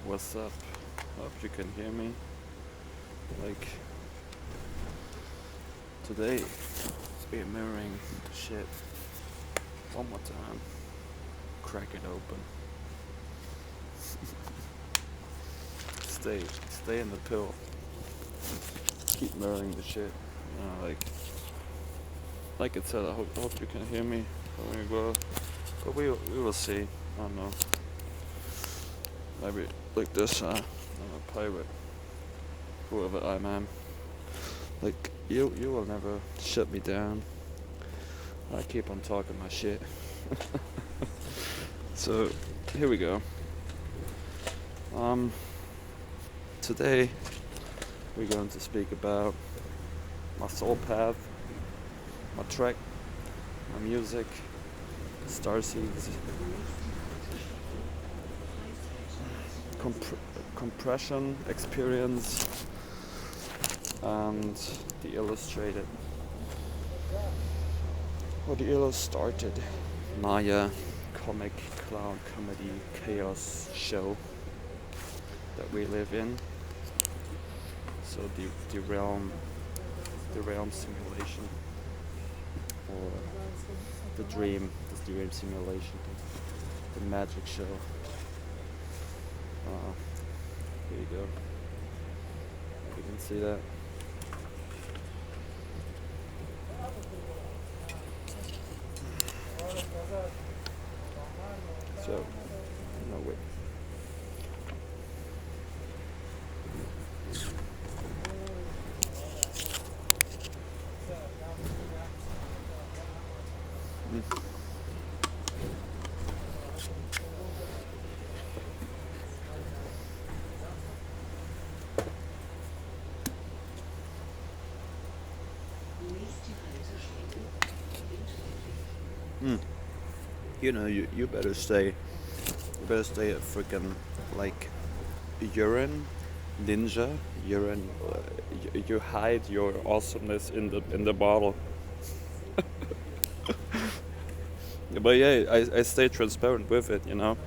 What's up? Hope you can hear me. Like, today, we're mirroring the shit one more time. Crack it open. Stay in the pill. Keep mirroring the shit. You know, like it said, I hope you can hear me. But we will see. I don't know. Maybe like this, I'm a pirate. Whoever I am. Like, you will never shut me down. I keep on talking my shit. So, here we go. Today, we're going to speak about my soul path, my track, my music, starseeds, compression experience, and the illustrated, or the illustrated Maya comic clown comedy chaos show that we live in. So the realm simulation, or the dream simulation, the magic show. Here you go. You can see that. So, no wait. You know, you better stay a freaking like urine ninja. Urine, you hide your awesomeness in the bottle. But yeah, I stay transparent with it. You know,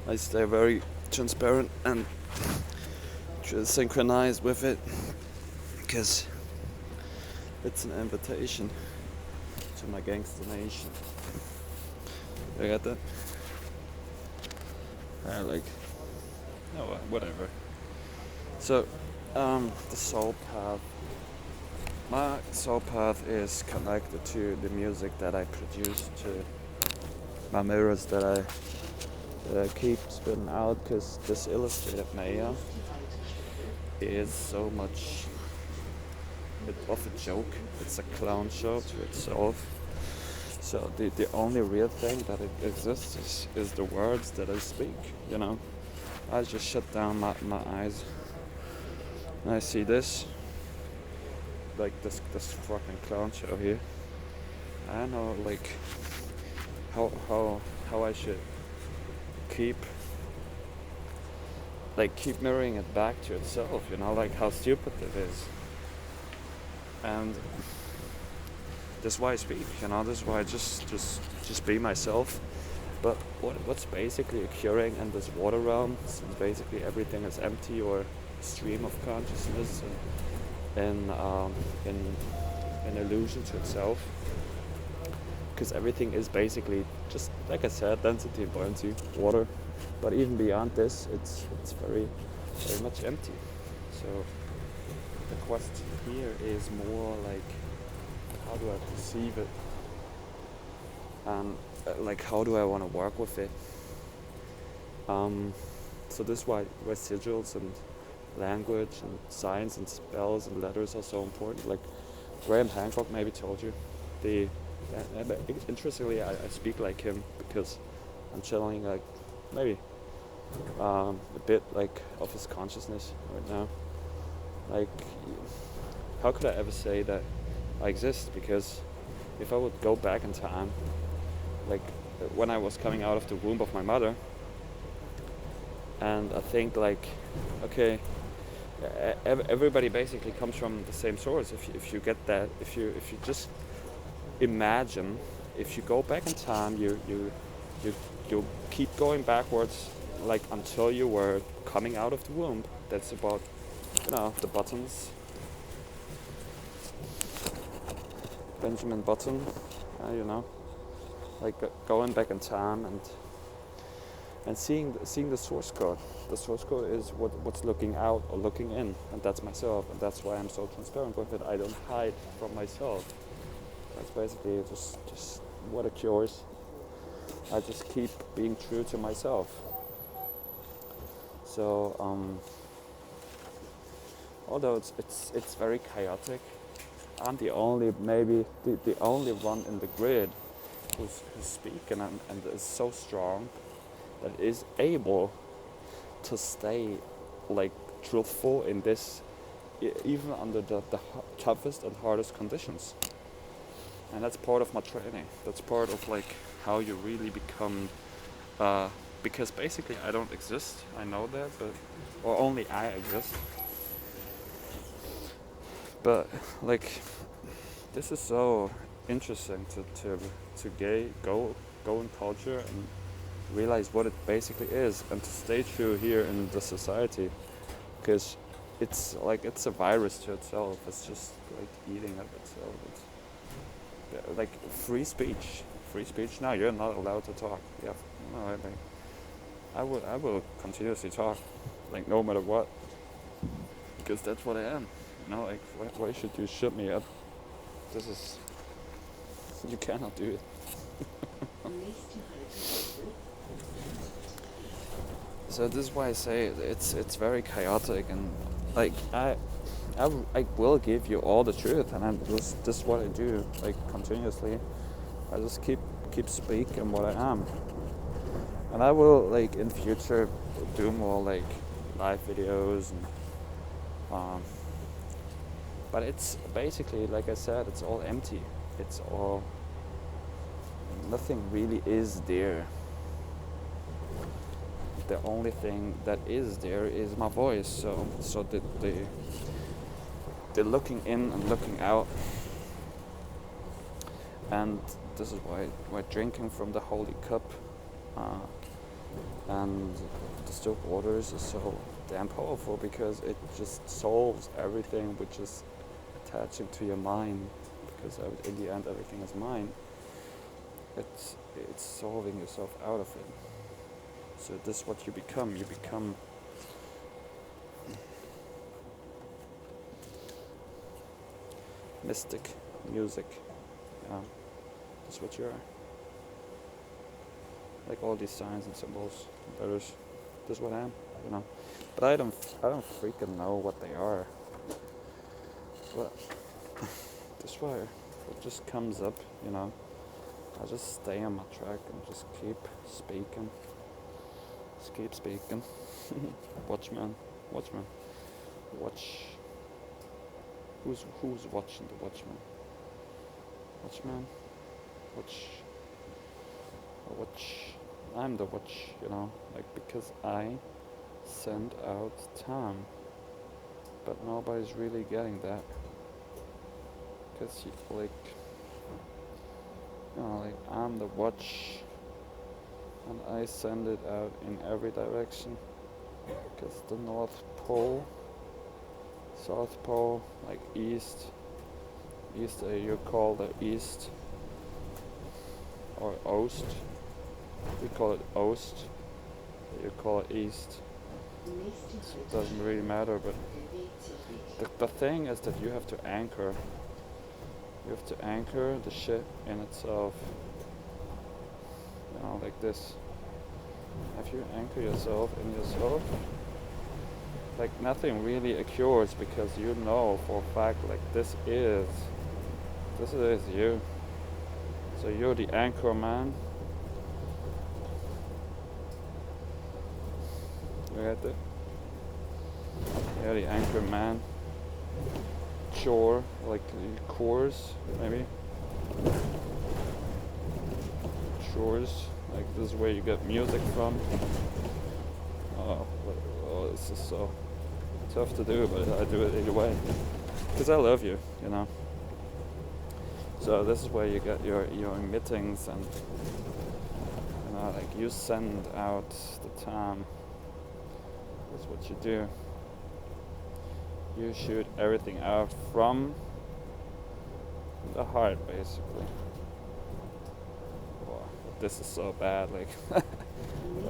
I stay very transparent and synchronized with it, because it's an invitation to my gangster nation. I got that? No, whatever. So, the soul path. My soul path is connected to the music that I produce, to my mirrors that I keep spinning out, because this illustrated Maya is so much of a joke. It's a clown show to itself. So the only real thing that it exists is the words that I speak, you know. I just shut down my eyes and I see this, like this fucking clown show here. I know like how I should keep mirroring it back to itself, you know, like how stupid it is. And that's why I speak, you know, that's why I just be myself. But what's basically occurring in this water realm, since basically everything is empty or a stream of consciousness and an illusion to itself, because everything is basically just, like I said, density and buoyancy, water. But even beyond this, it's very much empty. So the question here is more like, how do I perceive it, and like how do I want to work with it? So this is why sigils and language and signs and spells and letters are so important. Like Graham Hancock maybe told you. Interestingly, I speak like him because I'm channeling like maybe a bit like of his consciousness right now. Like, how could I ever say that I exist? Because if I would go back in time, like when I was coming out of the womb of my mother, and I think like, okay, everybody basically comes from the same source. If you get that, if you just imagine, if you go back in time, you keep going backwards like until you were coming out of the womb. That's about, the Buttons, Benjamin Button, like going back in time and seeing the source code. The source code is what's looking out or looking in, and that's myself, and that's why I'm so transparent with it. I don't hide from myself. That's basically just what it cures. I just keep being true to myself. So although it's very chaotic, I'm the only the only one in the grid who's speaking and is so strong that is able to stay like truthful in this, even under the toughest and hardest conditions. And that's part of my training. That's part of like how you really become, because basically I don't exist. I know that, or only I exist. But like, this is so interesting to go in culture and realize what it basically is, and to stay true here in the society, because it's a virus to itself. It's just like eating at itself. It's like free speech. Now you're not allowed to talk. Yeah, no, I will continuously talk, like no matter what, because that's what I am. Like why should you shut me up? You cannot do it. So this is why I say it's very chaotic, and like I will give you all the truth, and this is what I do, like continuously. I just keep speaking what I am, and I will like in future do more like live videos and but it's basically, like I said, it's all empty. It's all, nothing really is there. The only thing that is there is my voice. So the looking in and looking out, and this is why drinking from the holy cup and the still waters is so damn powerful, because it just solves everything which is attaching to your mind, because in the end everything is mind. It's solving yourself out of it. So this is what you become. You become mystic, music. That's what you are. Like all these signs and symbols, letters. This is what I am, But I don't freaking know what they are. But this way, it just comes up, I just stay on my track and just keep speaking. Just keep speaking. Watchman. Watch. Who's watching the Watchman? Watchman. Watch. I'm the watch, like, because I send out time, but nobody's really getting that. Because like I'm the watch, and I send it out in every direction. Because the North Pole, South Pole, like East, you call the East, or Ost. We call it Ost. You call it East. It doesn't really matter, but the thing is that you have to anchor. You have to anchor the shit in itself. Like this. If you anchor yourself in yourself, like nothing really occurs, because you know for a fact, like this is you. So you're the anchor man. You get it? You're the anchor man. Chore, like chores, maybe. Chores, like this is where you get music from. Oh, this is so tough to do, but I do it either way. Because I love you, So this is where you get your emittings, and like you send out the time. That's what you do. You shoot everything out from the heart, basically. Wow, this is so bad, like,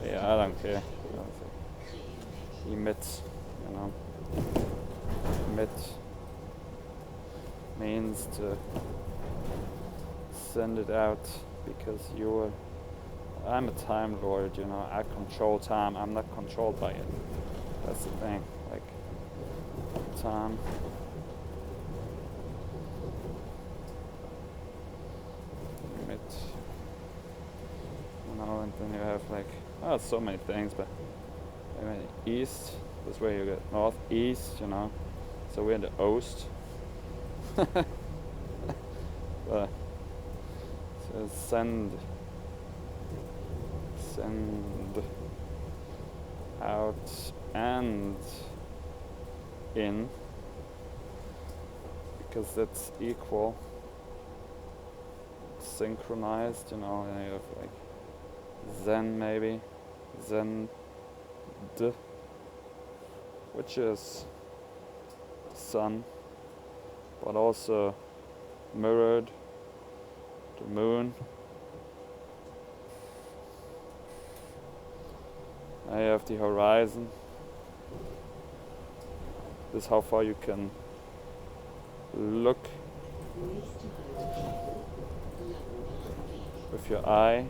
yeah, I don't care. Emit, you know. Emit means to send it out because I'm a time lord, you know. I control time. I'm not controlled by it. That's the thing. Like, time. Emit. You know, and then you have like, so many things, but I mean, east. That's where you get north, east, you know. So we're in the Ost. So send out and in, because that's equal, synchronized, you know. And you have like Zen, maybe Zen D, which is sun, but also mirrored the moon. Now you have the horizon. This is how far you can look with your eye.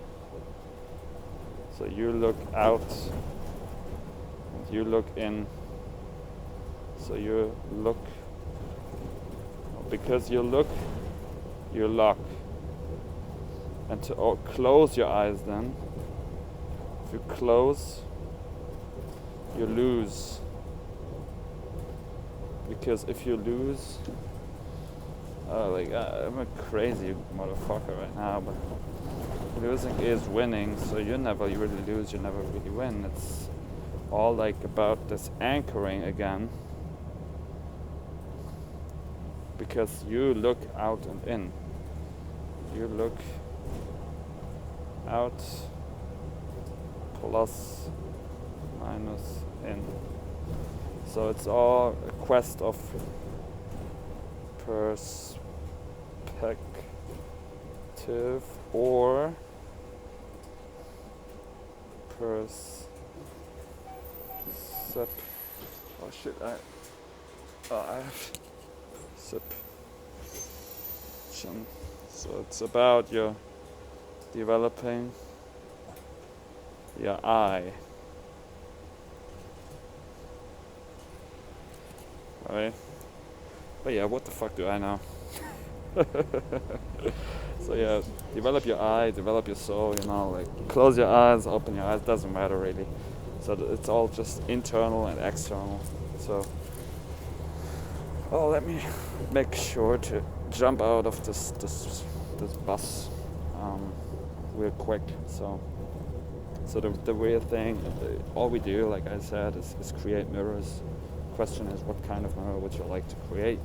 So you look out and you look in. So you look, because you look, you lock. And to close your eyes then, if you close, you lose. Because if you lose, I'm a crazy motherfucker right now, but losing is winning, so you never really lose, you never really win. It's all like about this anchoring again. Because you look out and in. You look out plus minus in. So it's all a quest of perspective or oh shit, I have so it's about your developing your eye. Right? But yeah, what the fuck do I know? So yeah, develop your eye, develop your soul, you know, like close your eyes, open your eyes, doesn't matter really. So it's all just internal and external. So let me make sure to jump out of this bus real quick. So the weird thing, all we do, like I said, is create mirrors. Question is, what kind of mirror would you like to create?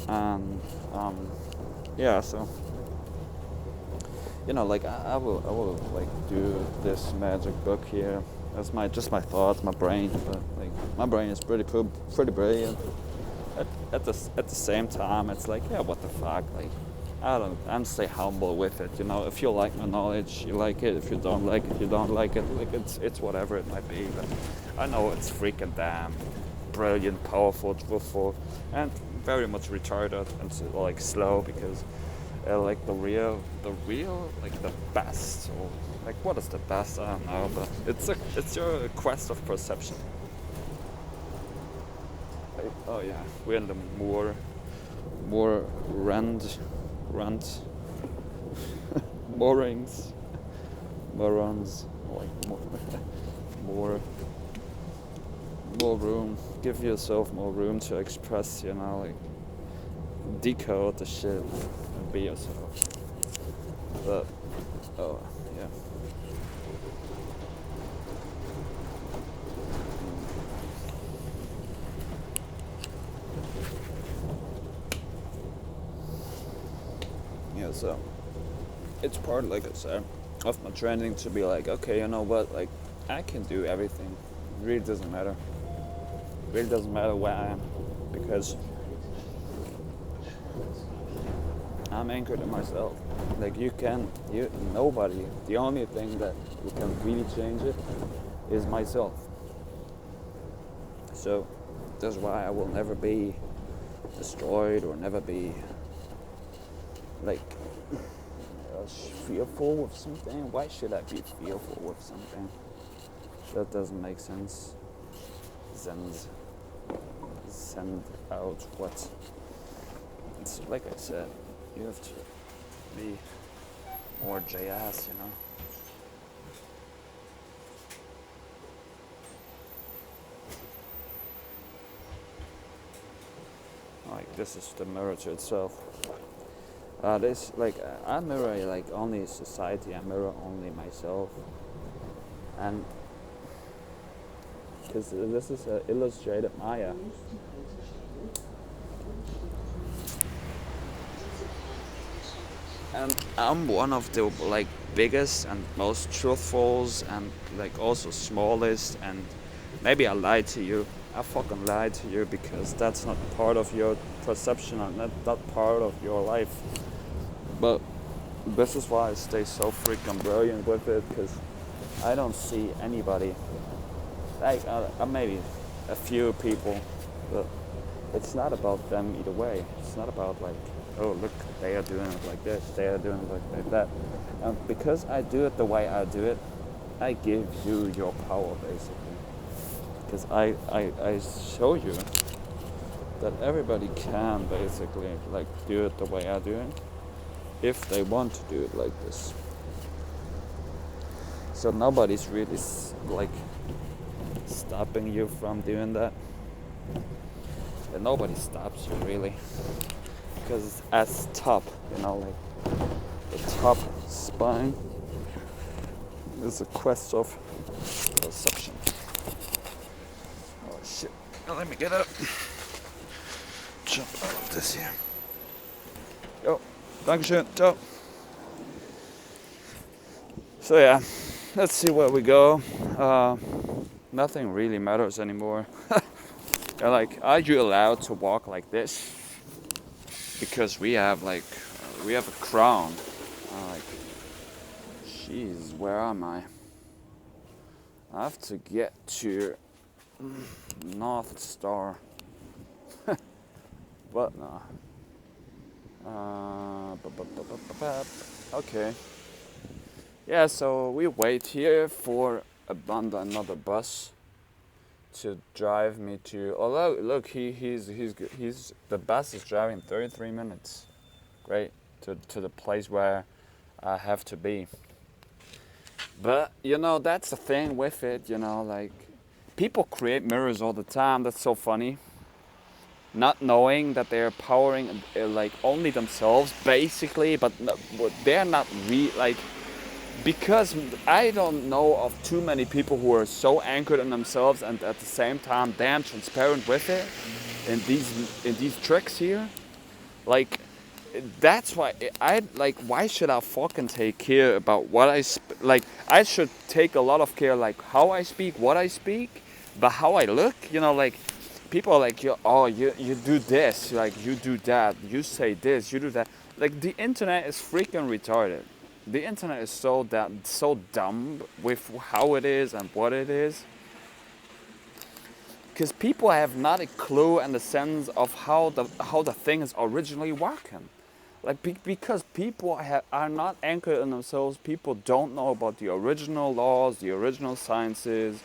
And yeah, so you know, like I will like do this magic book here. That's my thoughts, my brain. But like my brain is pretty brilliant. At the same time, it's like, yeah, what the fuck? Like I'm stay humble with it. You know, if you like my knowledge, you like it. If you don't like it, you don't like it. Like it's whatever it might be. But I know it's freaking damn brilliant, powerful, truthful, and very much retarded and like slow, because like the real like the best, or like what is the best, I don't know, but it's your quest of perception. Like, oh yeah, we're in the more rant morons, like more room. Give yourself more room to express, you know, like decode the shit and be yourself. But oh yeah. Yeah, so it's part, like I said, of my training to be like, okay, you know what, like I can do everything. It really doesn't matter. It really doesn't matter where I am, because I'm anchored in myself. Like nobody. The only thing that you can really change it is myself. So that's why I will never be destroyed or never be like fearful with something. Why should I be fearful with something? That doesn't make sense. Send out what? It's like I said, you have to be more JS, you know. Like this is the mirror to itself. This like I mirror like only society. I mirror only myself, and because this is an illustrated Maya. And I'm one of the like biggest and most truthfuls and like also smallest, and maybe I lied to you. I fucking lied to you because that's not part of your perception and not part of your life. But this is why I stay so freaking brilliant with it, because I don't see anybody. Like maybe a few people, but it's not about them either way. It's not about like, oh look, they are doing it like this, they are doing it like that. Because I do it the way I do it, I give you your power basically. Because I show you that everybody can basically like do it the way I do it, if they want to do it like this. So nobody's really like stopping you from doing that. And nobody stops you really, because it's as top, you know, like the top spine is a quest of perception. Oh shit! Now let me get up. Jump out of this here. Yo, dankeschön, ciao. So yeah, let's see where we go. Nothing really matters anymore. Like, are you allowed to walk like this? Because we have a crown. Like, jeez, where am I? I have to get to North Star. What no? Okay. Yeah, so we wait here for another bus to drive me to. Although look, he's the bus is driving 33 minutes. Great, to the place where I have to be. But you know, that's the thing with it. You know, like people create mirrors all the time. That's so funny. Not knowing that they're powering like only themselves basically, but they're not like. Because I don't know of too many people who are so anchored in themselves and at the same time damn transparent with it in these tricks here. Like, that's why I like. Why should I fucking take care about what like? I should take a lot of care like how I speak, what I speak, but how I look. You know, like people are like, you do this, like you do that, you say this, you do that. Like the internet is freaking retarded. The internet is so dumb with how it is and what it is. Because people have not a clue and the sense of how the thing is originally working. Like because people are not anchored in themselves. People don't know about the original laws, the original sciences,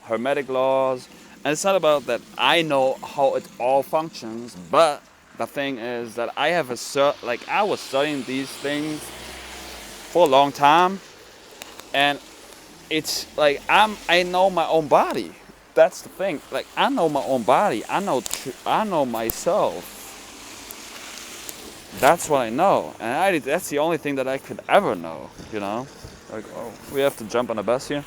hermetic laws. And it's not about that I know how it all functions, but the thing is that I have I was studying these things for a long time, and it's like I know my own body. That's the thing. Like I know my own body. I know myself. That's what I know, and that's the only thing that I could ever know. You know, like oh, we have to jump on a bus here.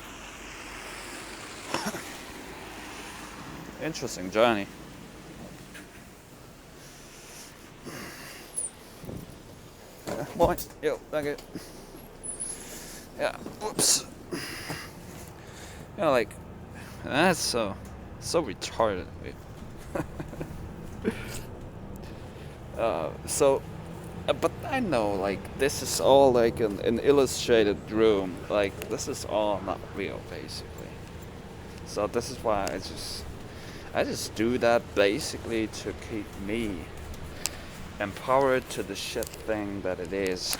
Interesting journey. Moin. Yo, danke. Yeah. Whoops. Like that's so retarded. So, but I know like this is all like an illustrated room. Like this is all not real, basically. So this is why I just do that basically to keep me empowered to the shit thing that it is.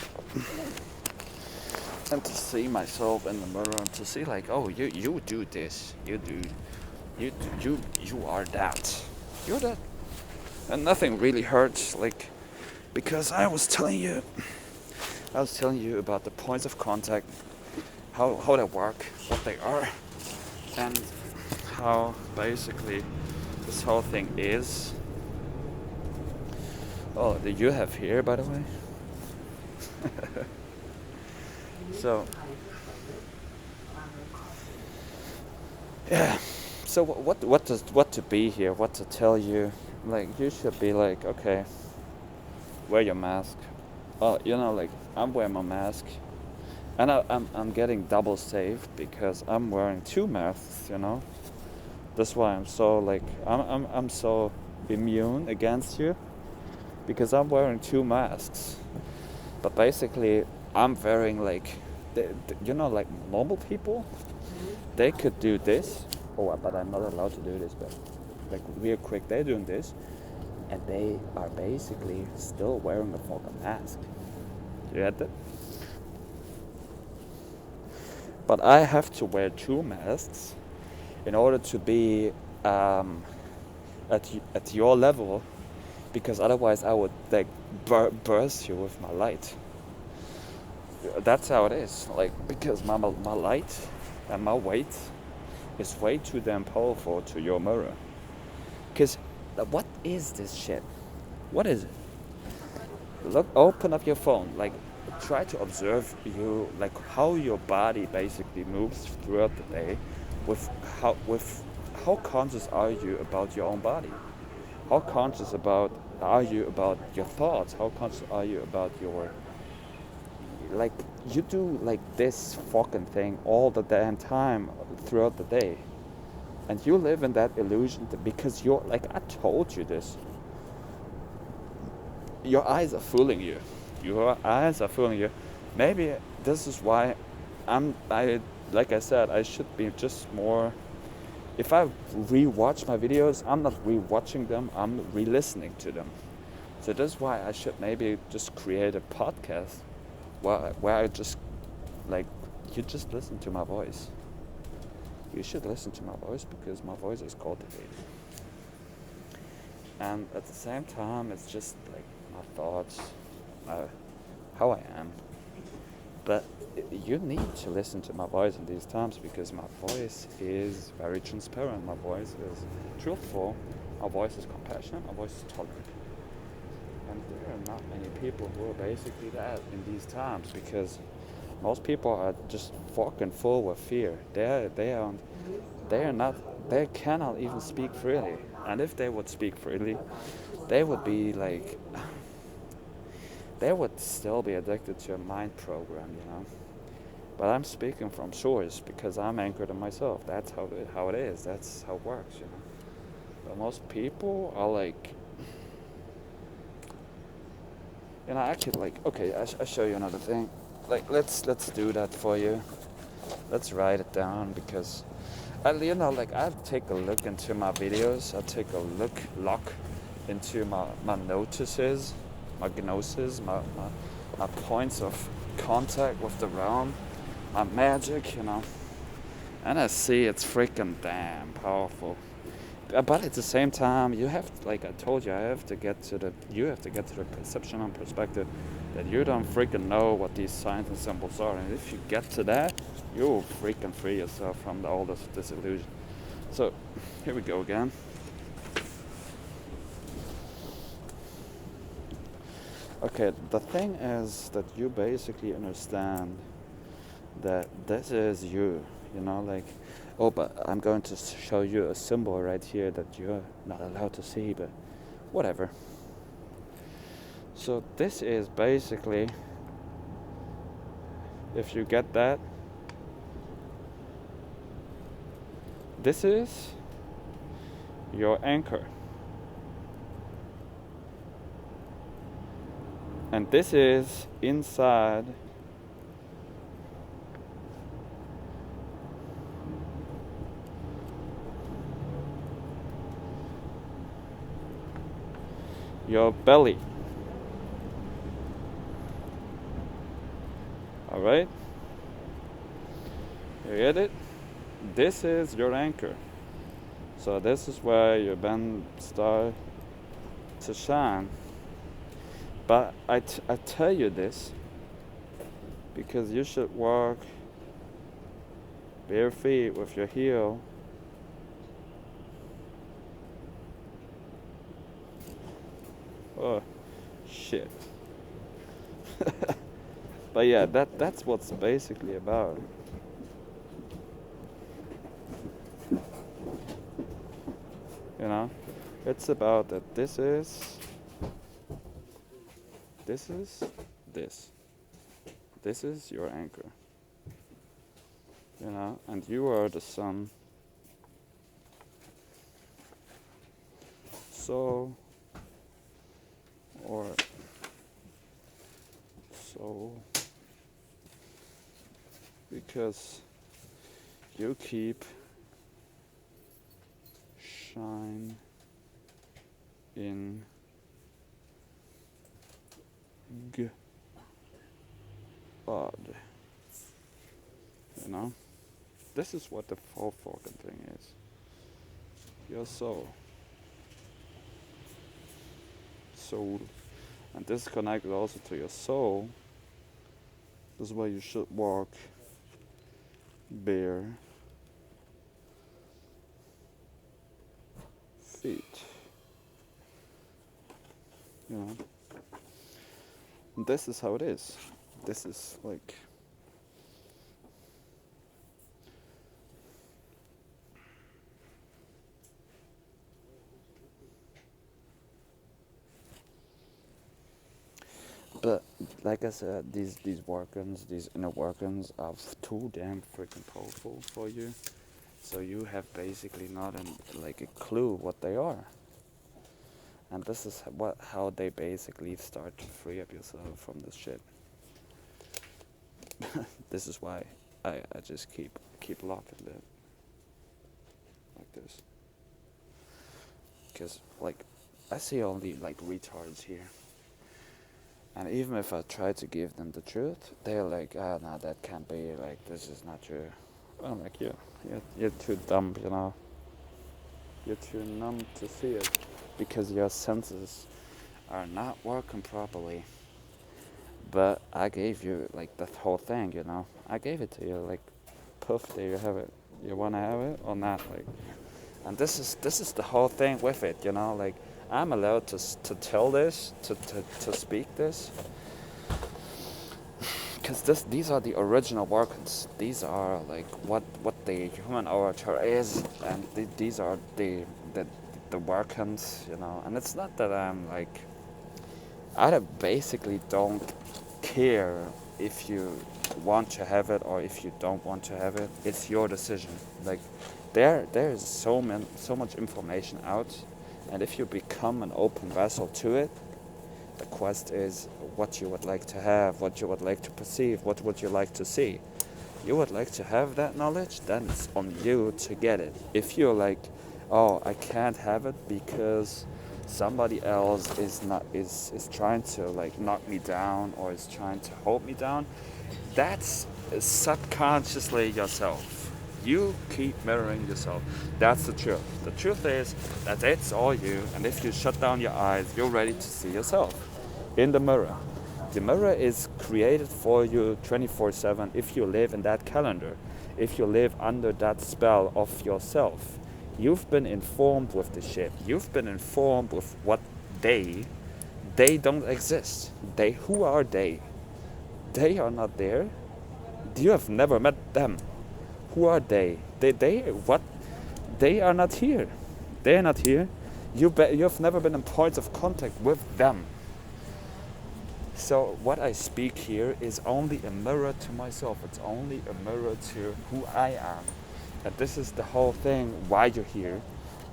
And to see myself in the mirror and to see like, oh, you do this, you are that, you're that, and nothing really hurts, like, because I was telling you about the points of contact, how they work, what they are, and how basically this whole thing is. Oh, do you have here, by the way? So, yeah. So what to be here? What to tell you? Like you should be like, okay, wear your mask. Oh, like I'm wearing my mask, and I'm getting double safe because I'm wearing two masks. That's why I'm so like I'm so immune against you because I'm wearing two masks. But basically, I'm wearing like, like normal people, they could do this. Oh, but I'm not allowed to do this. But like real quick, they're doing this, and they are basically still wearing a fucking mask. You get that? But I have to wear two masks in order to be at your level, because otherwise I would like burst you with my light. That's how it is. Like because my light and my weight is way too damn powerful to your mirror. Because what is this shit? What is it? Look, open up your phone. Like, try to observe like how your body basically moves throughout the day. How conscious are you about your own body? How conscious are you about your thoughts? How conscious are you about your, like, you do like this fucking thing all the damn time throughout the day. And you live in that illusion because you're like, I told you this. Your eyes are fooling you. Your eyes are fooling you. Maybe this is why like I said, I should be just more. If I re-watch my videos, I'm not re-watching them, I'm re-listening to them. So that's why I should maybe just create a podcast where I just, like, you just listen to my voice. You should listen to my voice because my voice is cultivated. And at the same time, it's just like my thoughts, how I am. But you need to listen to my voice in these times because my voice is very transparent. My voice is truthful. My voice is compassionate. My voice is tolerant. And there are not many people who are basically that in these times because most people are just fucking full with fear. They cannot even speak freely. And if they would speak freely, they would be like, they would still be addicted to a mind program, But I'm speaking from source because I'm anchored in myself. That's how it is. That's how it works, But most people are like, I could like, okay, I'll show you another thing. Like, let's do that for you. Let's write it down because, I'll take a look into my videos. I'll take a look into my notices, my gnosis, my points of contact with the realm, my magic, And I see it's freaking damn powerful. But at the same time, you have, like I told you, you have to get to the perception and perspective that you don't freaking know what these signs and symbols are. And if you get to that, you'll freaking free yourself from all this illusion. So, here we go again. Okay, the thing is that you basically understand that this is you, like, oh, but I'm going to show you a symbol right here that you're not allowed to see, but whatever. So this is basically If you get that, this is your anchor. And this is inside your belly. Alright? You get it? This is your anchor. So this is where your band start to shine. But I tell you this because you should walk bare feet with your heel oh shit. But yeah, that's what's basically about. You know, it's about that this is your anchor. You know, and you are the sun. So because you keep shine in God. You know? This is what the full fucking thing is. Your soul. Soul. And this is connected also to your soul. This is why you should walk bare feet. You know? And this is how it is. This is like but like I said, these workings, these inner workings are too damn freaking powerful for you. So you have basically not a clue what they are. And this is how they basically start to free up yourself from this shit. This is why I just keep locking it like this. Because I see only retards here. And even if I try to give them the truth, they're like, no, that can't be, this is not true. I'm like, you're too dumb, you know. You're too numb to see it. Because your senses are not working properly. But I gave you, the whole thing, you know. I gave it to you, poof, there you have it. You want to have it or not? And this is the whole thing with it, you know. I'm allowed to tell this, to speak this, because these are the original workings. These are what the human orator is, and these are the workings, you know. And it's not that I basically don't care if you want to have it or if you don't want to have it. It's your decision. There is so much information out. And if you become an open vessel to it, the quest is what you would like to have, what you would like to perceive, what would you like to see. You would like to have that knowledge, then it's on you to get it. If you're like, oh, I can't have it because somebody else is trying to knock me down or is trying to hold me down, that's subconsciously yourself. You keep mirroring yourself. That's the truth. The truth is that it's all you, and if you shut down your eyes, you're ready to see yourself in the mirror. The mirror is created for you 24/7 if you live in that calendar, if you live under that spell of yourself. You've been informed with the shit. You've been informed with what they don't exist. Who are they? They are not there. You have never met them. Who are they? What? They are not here. They are not here. You've never been in points of contact with them. So what I speak here is only a mirror to myself. It's only a mirror to who I am. And this is the whole thing why you're here.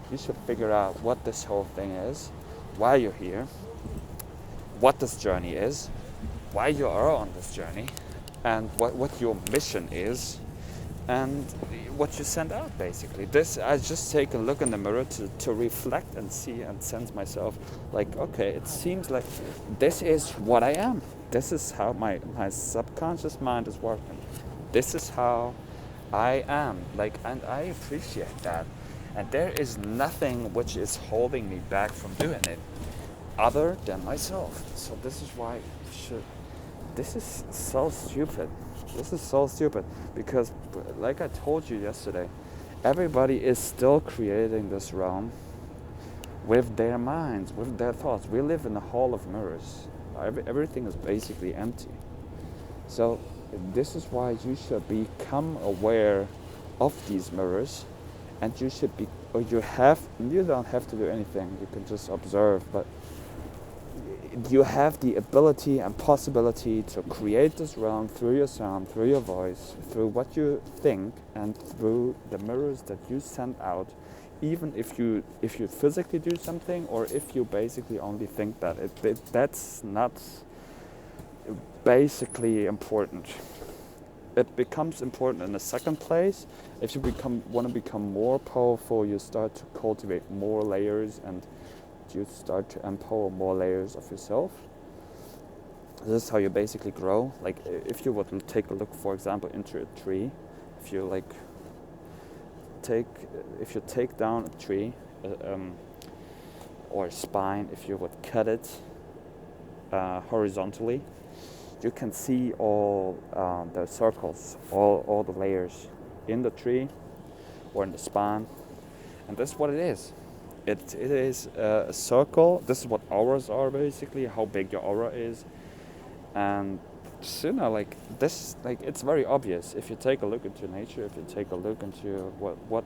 You should figure out what this whole thing is, why you're here, what this journey is, why you are on this journey, and what your mission is, and what you send out basically. This, I just take a look in the mirror to reflect and see and sense myself like, okay, it seems like this is what I am. This is how my subconscious mind is working. This is how I am. Like, and I appreciate that. And there is nothing which is holding me back from doing it other than myself. So this is why this is so stupid. This is so stupid because, like I told you yesterday, everybody is still creating this realm with their minds, with their thoughts. We live in a hall of mirrors. Everything is basically empty. So this is why you should become aware of these mirrors, and you should be, or you don't have to do anything. You can just observe, but you have the ability and possibility to create this realm through your sound, through your voice, through what you think, and through the mirrors that you send out, even if you physically do something, or if you basically only think that that's not basically important. It becomes important in the second place. If you want to become more powerful, you start to cultivate more layers, and you start to empower more layers of yourself. This is how you basically grow. Like, if you would take a look, for example, into a tree, if you take down a tree or a spine, if you would cut it horizontally, you can see all the circles, all the layers in the tree or in the spine, and that's what it is. It is a circle. This is what auras are basically, how big your aura is. And like this, like, it's very obvious if you take a look into nature, if you take a look into what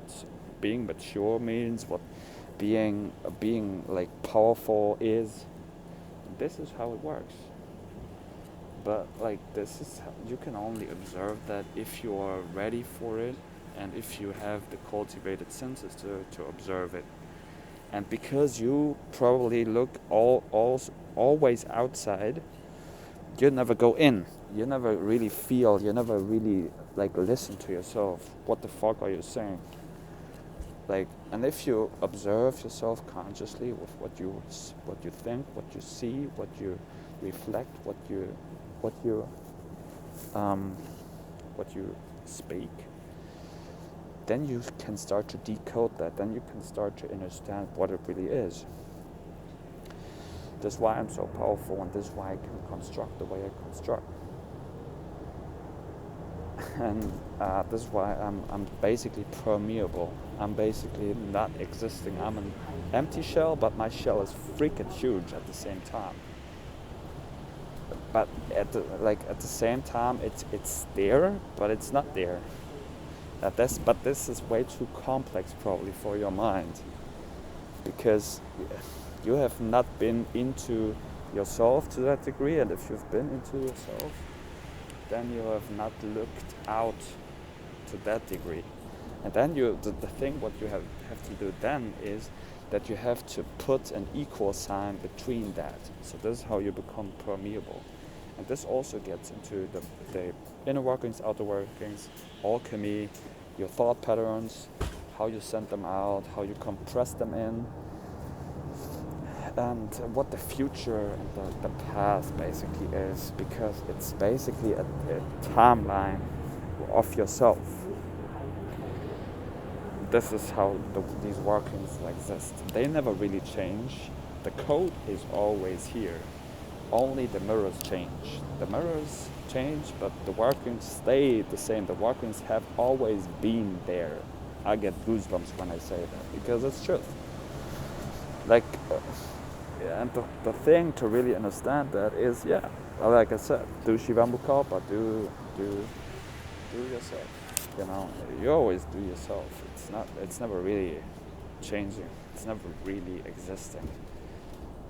being mature means, what being like powerful is. This is how it works. But like, this is how, you can only observe that if you are ready for it, and if you have the cultivated senses to observe it. And because you probably look always outside, you never go in. You never really feel. You never really like listen to yourself. What the fuck are you saying? Like, and if you observe yourself consciously with what you think, what you see, what you reflect, what you speak, then you can start to decode that. Then you can start to understand what it really is. That's why I'm so powerful, and this is why I can construct the way I construct. And this is why I'm basically permeable. I'm basically not existing. I'm an empty shell, but my shell is freaking huge at the same time. But at the same time, it's there, but it's not there. But this is way too complex probably for your mind, because you have not been into yourself to that degree. And if you've been into yourself, then you have not looked out to that degree. And then the thing what you have to do then is that you have to put an equal sign between that. So this is how you become permeable. And this also gets into the inner workings, outer workings, alchemy, your thought patterns, how you send them out, how you compress them in, and what the future and the past basically is, because it's basically a timeline of yourself. This is how these workings exist. They never really change. The code is always here. Only the mirrors change. The mirrors change, but the workings stay the same. The workings have always been there. I get goosebumps when I say that, because it's truth. Like, and the thing to really understand that is, like I said, do Shivambukalpa, do yourself. You know, you always do yourself. It's never really changing. It's never really existing.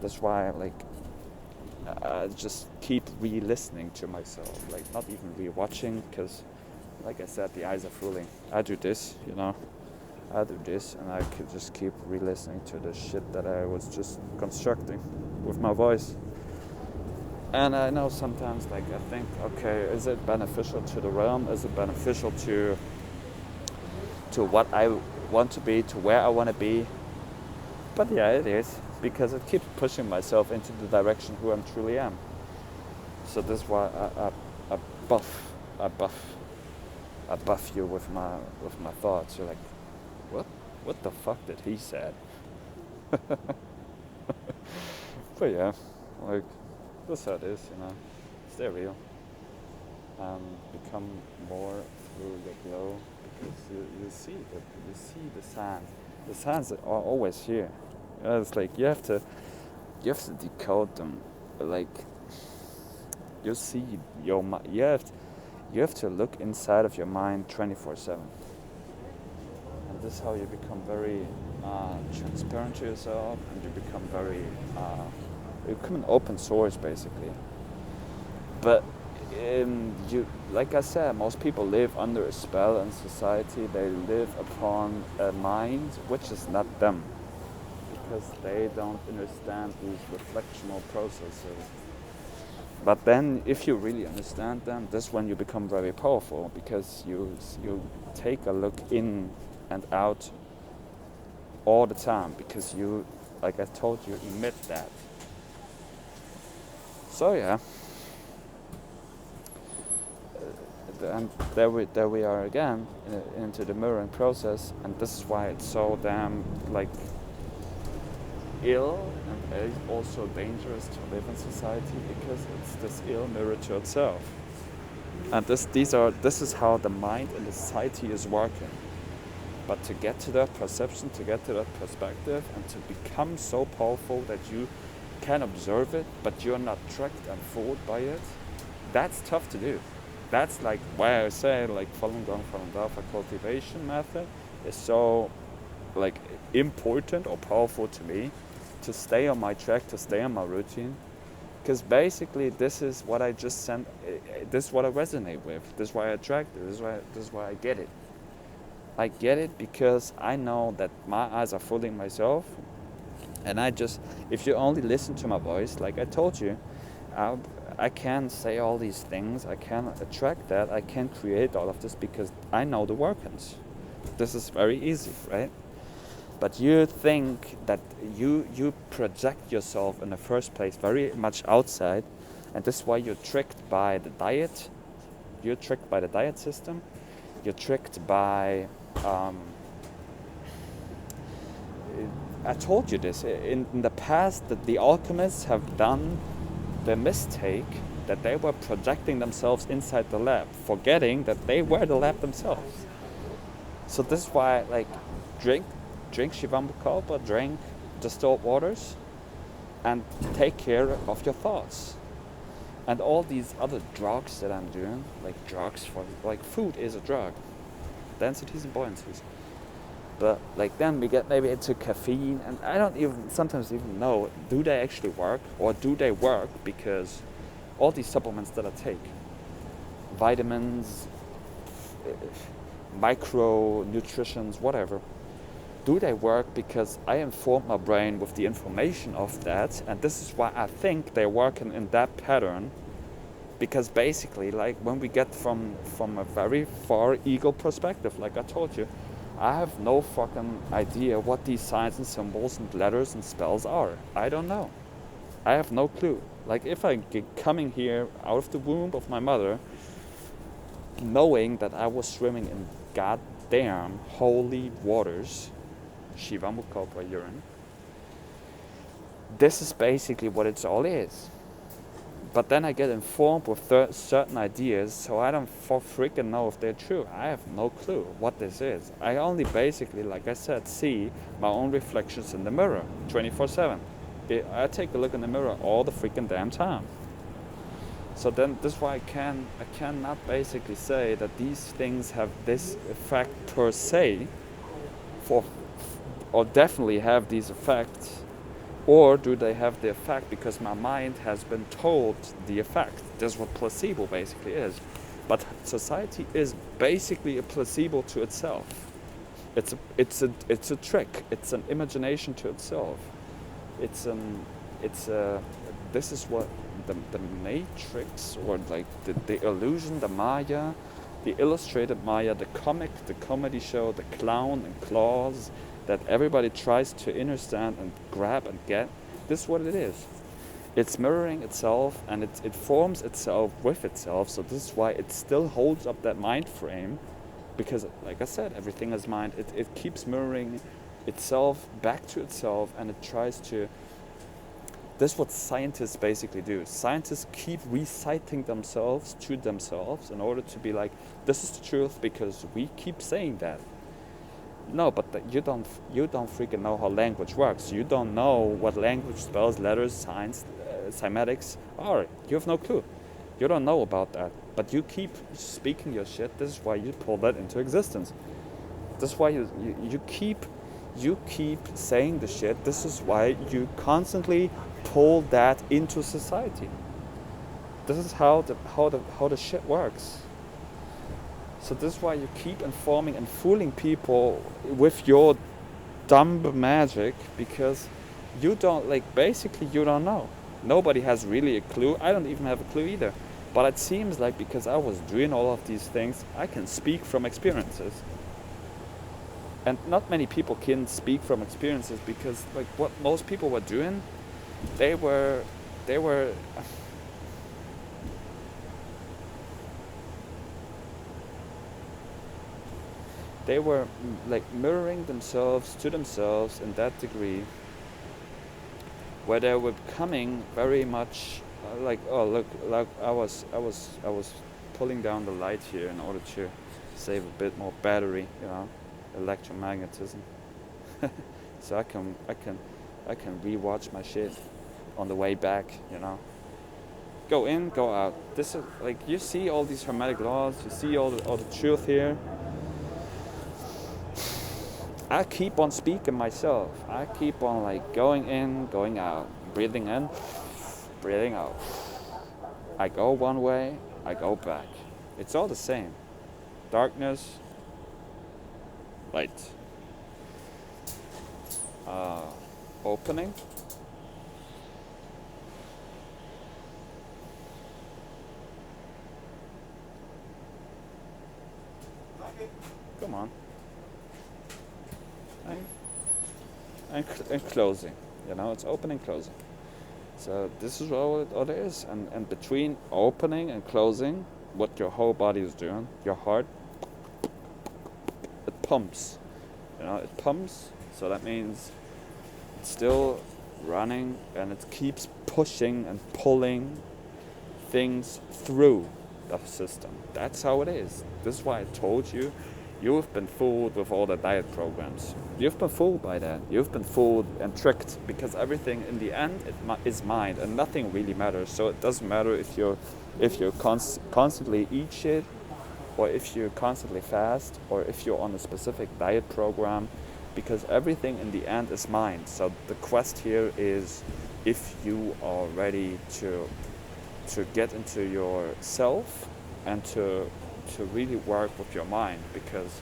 That's why, like, just keep re-listening to myself, like not even re-watching, because, like I said, the eyes are fooling. I do this, I do this, and I could just keep re-listening to the shit that I was just constructing with my voice. And I know sometimes, like, I think, okay, is it beneficial to the realm? Is it beneficial to what I want to be, to where I want to be? But yeah, it is, because it keeps pushing myself into the direction who I truly am. So this is why I buff you with my thoughts. You're like, what the fuck did he said? But yeah, like, that's how it is, Stay real. Become more through the glow, because you see the signs. The signs are always here. It's like you have to decode them. Like, you see you have to look inside of your mind 24/7. And this is how you become very transparent to yourself, and you become you become an open source, basically. But like I said, most people live under a spell in society. They live upon a mind which is not them, because they don't understand these reflectional processes. But then, if you really understand them, that's when you become very powerful, because you take a look in and out all the time, because you, like I told you, emit that. So yeah. And there we are again, into the mirroring process, and this is why it's so damn, like, ill and also dangerous to live in society, because it's this ill mirror to itself. And this is how the mind in the society is working. But to get to that perception, to get to that perspective, and to become so powerful that you can observe it, but you're not tracked and fooled by it, that's tough to do. That's like why I say, like, Falun Gong, Falun Dafa cultivation method is so, like, important or powerful to me, to stay on my track, to stay on my routine. Because basically this is what I just sent, this is what I resonate with, this is why I attract it, this is why I get it. I get it because I know that my eyes are fooling myself, and if you only listen to my voice, like I told you, I can say all these things, I can attract that, I can create all of this, because I know the workings. This is very easy, right? But you think that you project yourself in the first place very much outside, and this is why you're tricked by the diet. You're tricked by the diet system. You're tricked by... I told you this. In the past, that the alchemists have done the mistake that they were projecting themselves inside the lab, forgetting that they were the lab themselves. So this is why, like, drink Shivambukalpa, drink distilled waters, and take care of your thoughts. And all these other drugs that I'm doing, like drugs for, like, food is a drug, densities and buoyancies. But like then we get maybe into caffeine, and I don't sometimes even know, do they actually work, or do they work because all these supplements that I take, vitamins, micronutritions, whatever, do they work because I informed my brain with the information of that, and this is why I think they're working in that pattern. Because basically, like, when we get from a very far ego perspective, like I told you, I have no fucking idea what these signs and symbols and letters and spells are. I don't know. I have no clue. Like, if I get coming here out of the womb of my mother, knowing that I was swimming in goddamn holy waters, Shivamukalpa urine, this is basically what it all is. But then I get informed with certain ideas, so I don't freaking know if they're true. I have no clue what this is. I only basically, like I said, see my own reflections in the mirror 24/7. I take a look in the mirror all the freaking damn time. So then this is why I cannot basically say that these things have this effect per se, or definitely have these effects Or do they have the effect because my mind has been told the effect? That's what placebo basically is. But society is basically a placebo to itself. It's a trick. It's an imagination to itself. It's a this is what the matrix, or like the illusion, the Maya, the illustrated Maya, the comic, the comedy show, the clown and claws that everybody tries to understand and grab and get. This is what it is. It's mirroring itself, and it forms itself with itself. So this is why it still holds up that mind frame, because like I said, everything is mind. It keeps mirroring itself back to itself, and it tries to. This is what scientists basically do. Scientists keep reciting themselves to themselves in order to be like, this is the truth because we keep saying that. No, but you don't freaking know how language works. You don't know what language spells, letters, signs, cymatics are. You have no clue. You don't know about that. But you keep speaking your shit. This is why you pull that into existence. This is why you keep saying the shit. This is why you constantly pull that into society. This is how the shit works. So this is why you keep informing and fooling people with your dumb magic, because you don't, like, basically you don't know. Nobody has really a clue. I don't even have a clue either. But it seems like because I was doing all of these things, I can speak from experiences. And not many people can speak from experiences, because like what most people were doing, they were like mirroring themselves to themselves in that degree, where they were becoming very much like, oh look, like I was pulling down the light here in order to save a bit more battery, electromagnetism. So I can rewatch my shit on the way back, Go in, go out. This is like, you see all these hermetic laws, you see all the truth here. I keep on speaking myself. I keep on like going in, going out, breathing in, breathing out. I go one way, I go back. It's all the same. Darkness, light. Opening. Come on. And closing. It's opening, closing. So this is all it is. And between opening and closing, what your whole body is doing, your heart, it pumps. It pumps. So that means it's still running, and it keeps pushing and pulling things through the system. That's how it is. This is why I told you, you've been fooled with all the diet programs. You've been fooled by that. You've been fooled and tricked, because everything in the end is mind, and nothing really matters. So it doesn't matter if you constantly eat shit, or if you constantly fast, or if you're on a specific diet program, because everything in the end is mind. So the quest here is, if you are ready to get into yourself and to really work with your mind, because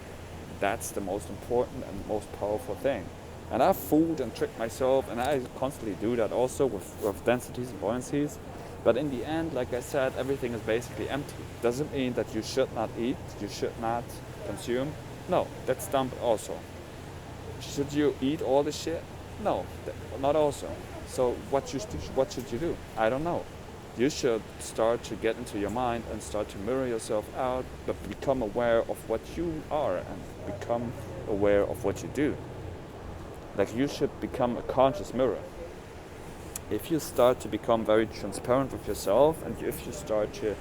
that's the most important and most powerful thing. And I've fooled and tricked myself, and I constantly do that also with densities and buoyancies. But in the end, like I said, everything is basically empty. Doesn't mean that you should not eat, you should not consume. No, that's dumb also. Should you eat all the shit? No, not also. So what should you do? I don't know. You should start to get into your mind and start to mirror yourself out, but become aware of what you are and become aware of what you do. Like, you should become a conscious mirror. If you start to become very transparent with yourself, and if you start to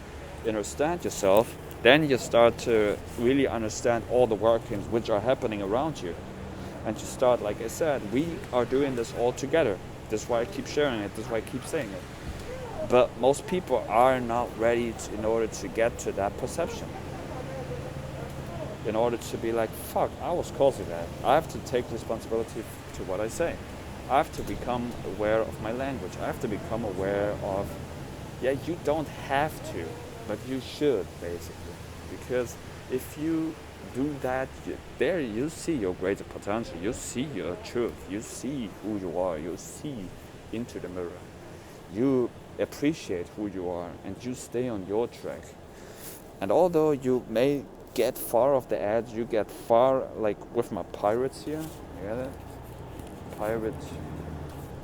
understand yourself, then you start to really understand all the workings which are happening around you. And you start, like I said, we are doing this all together. This is why I keep sharing it, this is why I keep saying it. But most people are not ready in order to get to that perception. In order to be like, fuck, I was causing that. I have to take responsibility to what I say. I have to become aware of my language. I have to become aware of, yeah, you don't have to, but you should, basically. Because if you do that, there you see your greater potential. You see your truth. You see who you are. You see into the mirror. You appreciate who you are, and you stay on your track. And although you may get far off the edge, you get far, like with my pirates here, you get it?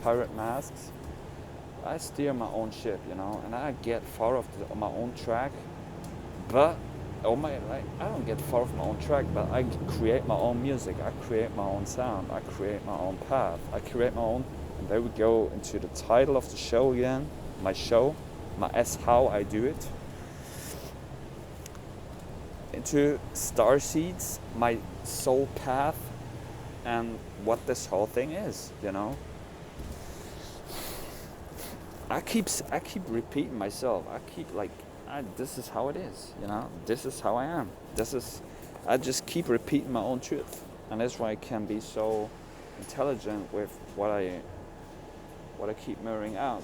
Pirate masks. I steer my own ship, you know, and I get far off my own track, but I don't get far off my own track, but I create my own music, I create my own sound, I create my own path, I create my own, and there we go into the title of the show again, my show, my S how I do it, into star seeds, my soul path, and what this whole thing is, you know. I keep repeating myself. This is how it is, you know. This is how I am. I just keep repeating my own truth, and that's why I can be so intelligent with what I keep mirroring out,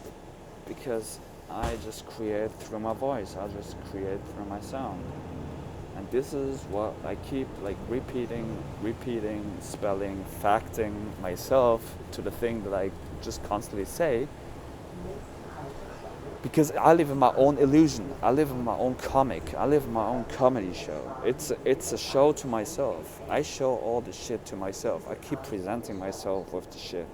because I just create through my voice. I just create through my sound, and this is what I keep repeating, spelling, facting myself to the thing that I just constantly say. Because I live in my own illusion. I live in my own comic. I live in my own comedy show. It's a show to myself. I show all the shit to myself. I keep presenting myself with the shit.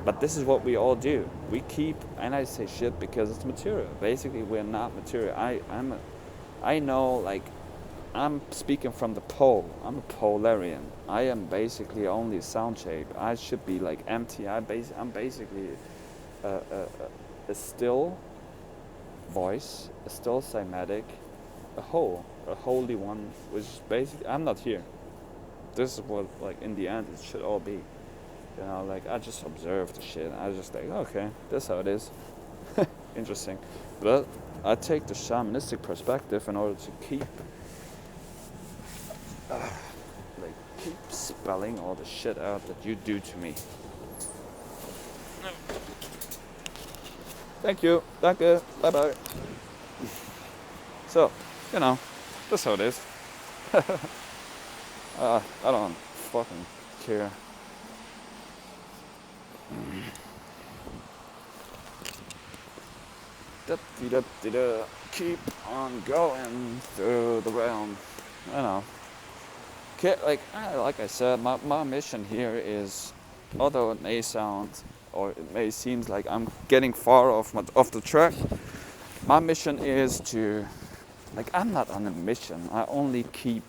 But this is what we all do. We keep, and I say shit because it's material. Basically, we're not material. I know, I'm speaking from the pole. I'm a polarian. I am basically only sound shape. I should be empty. I'm basically a still voice, a still cymatic, a holy one, which basically I'm not here. This is what in the end it should all be. You know, I just observe the shit. I just okay, that's how it is. Interesting. But I take the shamanistic perspective in order to keep spelling all the shit out that you do to me. Thank you. Danke. Bye bye. So, you know, that's how it is. I don't fucking care. Keep on going through the realm. I know. Like I said, my mission here is, although it may sound or it may seem like I'm getting far off the track, my mission is to, I'm not on a mission. I only keep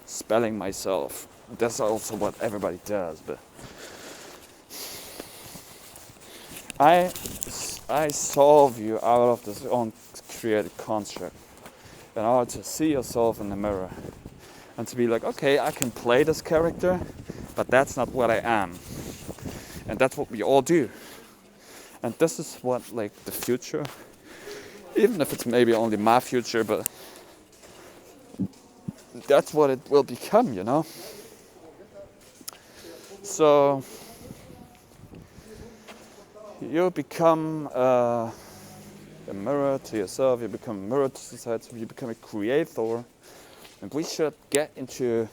spelling myself. That's also what everybody does, but I solve you out of this own created construct in order to see yourself in the mirror and to be okay, I can play this character, but that's not what I am. And that's what we all do. And this is what the future, even if it's maybe only my future, but that's what it will become, you know. So you become a mirror to yourself, you become a mirror to society, you become a creator, and we should get into,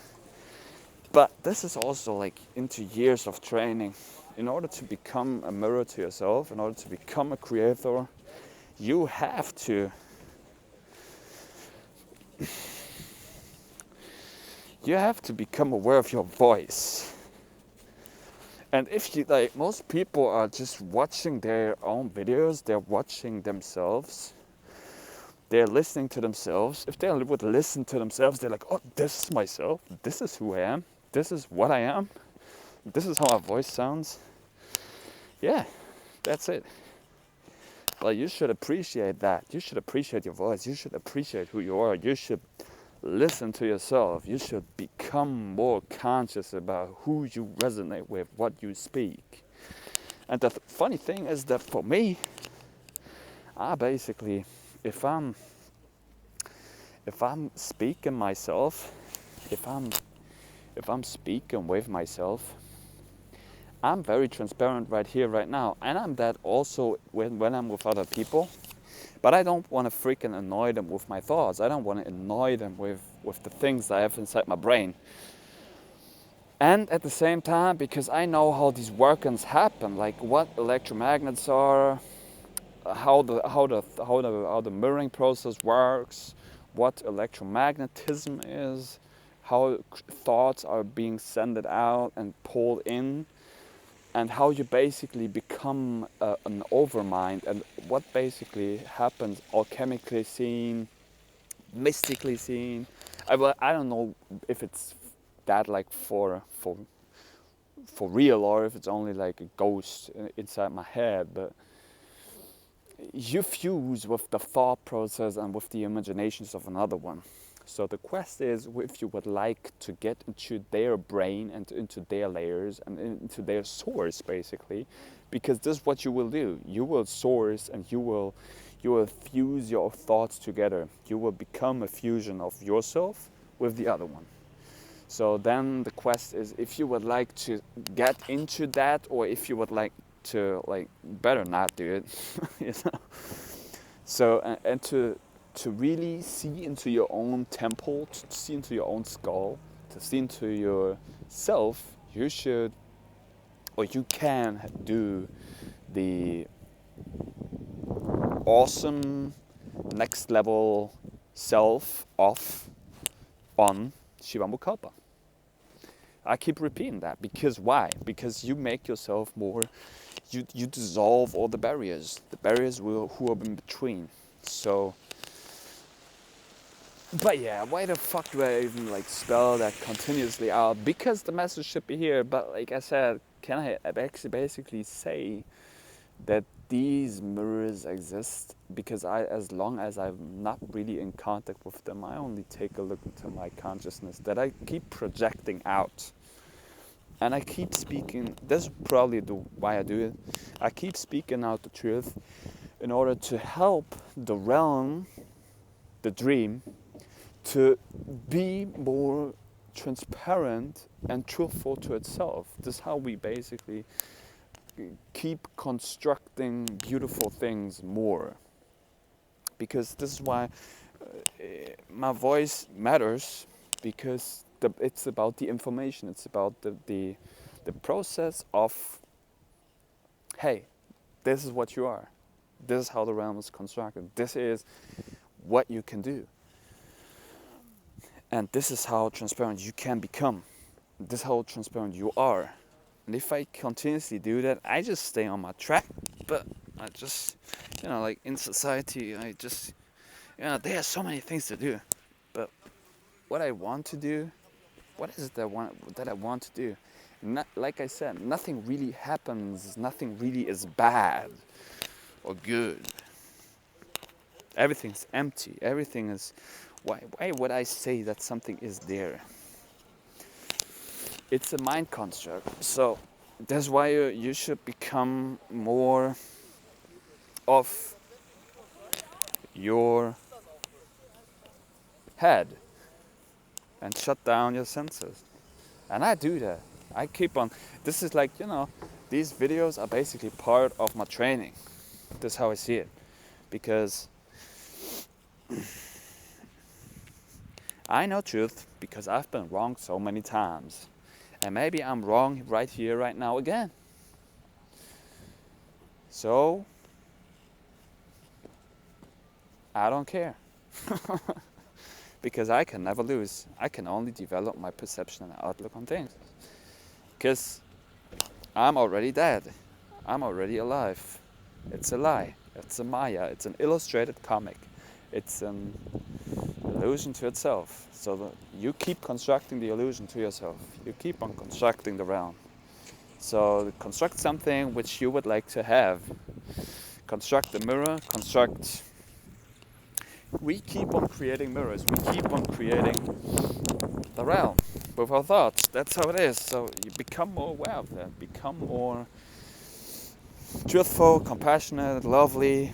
but this is also into years of training. In order to become a mirror to yourself, in order to become a creator, you have to become aware of your voice. And if you most people are just watching their own videos, they're watching themselves, they're listening to themselves. If they would listen to themselves, they're oh, this is myself, this is who I am, this is what I am, this is how my voice sounds. Yeah, that's it. But you should appreciate that. You should appreciate your voice. You should appreciate who you are. You should listen to yourself. You should become more conscious about who you resonate with, what you speak. And the funny thing is that for me, I basically, if I'm speaking myself, if I'm speaking with myself, I'm very transparent right here, right now, and I'm that also when I'm with other people. But I don't want to freaking annoy them with my thoughts. I don't want to annoy them with the things I have inside my brain. And at the same time, because I know how these workings happen, like what electromagnets are, how the mirroring process works, what electromagnetism is, how thoughts are being sent out and pulled in, and how you basically become an overmind, and what basically happens alchemically seen, mystically seen. I don't know if it's that like for real, or if it's only like a ghost inside my head, but you fuse with the thought process and with the imaginations of another one. So the quest is, if you would like to get into their brain and into their layers and into their source, basically, because this is what you will do. You will source, and you will fuse your thoughts together. You will become a fusion of yourself with the other one. So then the quest is, if you would like to get into that, or if you would like to, like, better not do it, you know. So and to really see into your own temple, to see into your own skull, to see into yourself, you should, or you can do the awesome next level self off on Shivamukapa. I keep repeating that because why? Because you make yourself more, you dissolve all the barriers who are in between. So, but yeah, why the fuck do I even like spell that continuously out? Because the message should be here. But like I said, can I basically say that these mirrors exist? Because as long as I'm not really in contact with them, I only take a look into my consciousness that I keep projecting out. And I keep speaking, that's probably why I do it. I keep speaking out the truth in order to help the realm, the dream, to be more transparent and truthful to itself. This is how we basically keep constructing beautiful things more. Because this is why my voice matters, because it's about the information. It's about the process of, hey, this is what you are. This is how the realm is constructed. This is what you can do. And this is how transparent you can become. This is how transparent you are. And if I continuously do that, I just stay on my track. But I just, like in society, I just, there are so many things to do. But what I want to do, what is it that I want to do? Like I said, nothing really happens. Nothing really is bad or good. Everything's empty. Everything is. Why would I say that something is there? It's a mind construct. So that's why you should become more of your head and shut down your senses. And I do that. I keep on. This is like, these videos are basically part of my training. That's how I see it. Because I know truth, because I've been wrong so many times. And maybe I'm wrong right here, right now again. So, I don't care. Because I can never lose. I can only develop my perception and outlook on things. Because I'm already dead. I'm already alive. It's a lie. It's a Maya. It's an illustrated comic. It's an illusion to itself. So you keep constructing the illusion to yourself. You keep on constructing the realm. So construct something which you would like to have. Construct the mirror. We keep on creating mirrors. We keep on creating the realm with our thoughts. That's how it is. So you become more aware of that. Become more truthful, compassionate, lovely,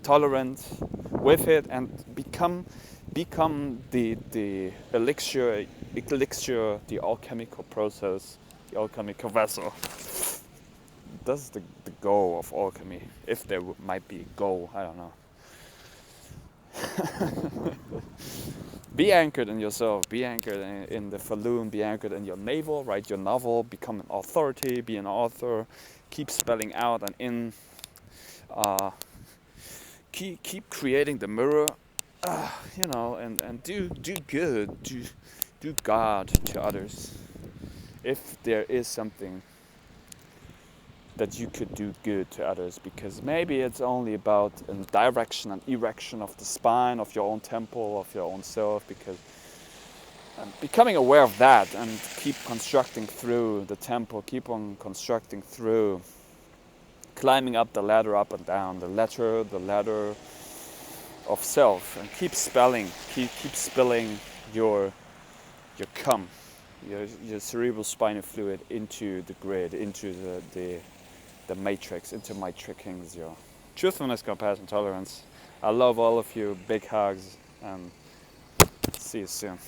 tolerant with it, and become the elixir, the alchemical process, the alchemical vessel. the goal of alchemy, if there might be a goal, I don't know. Be anchored in yourself, be anchored in the falloon, be anchored in your navel, write your novel, become an authority, be an author, keep spelling out and in, keep creating the mirror, you know, and do good, do God to others. If there is something that you could do good to others, because maybe it's only about a direction and erection of the spine of your own temple, of your own self, because becoming aware of that and keep constructing through the temple, keep on constructing through, climbing up the ladder, up and down, the ladder of self, and keep spilling your cum, your cerebral spinal fluid into the grid, into the matrix, into my trickings, your truthfulness, compassion, tolerance. I love all of you. Big hugs, and see you soon.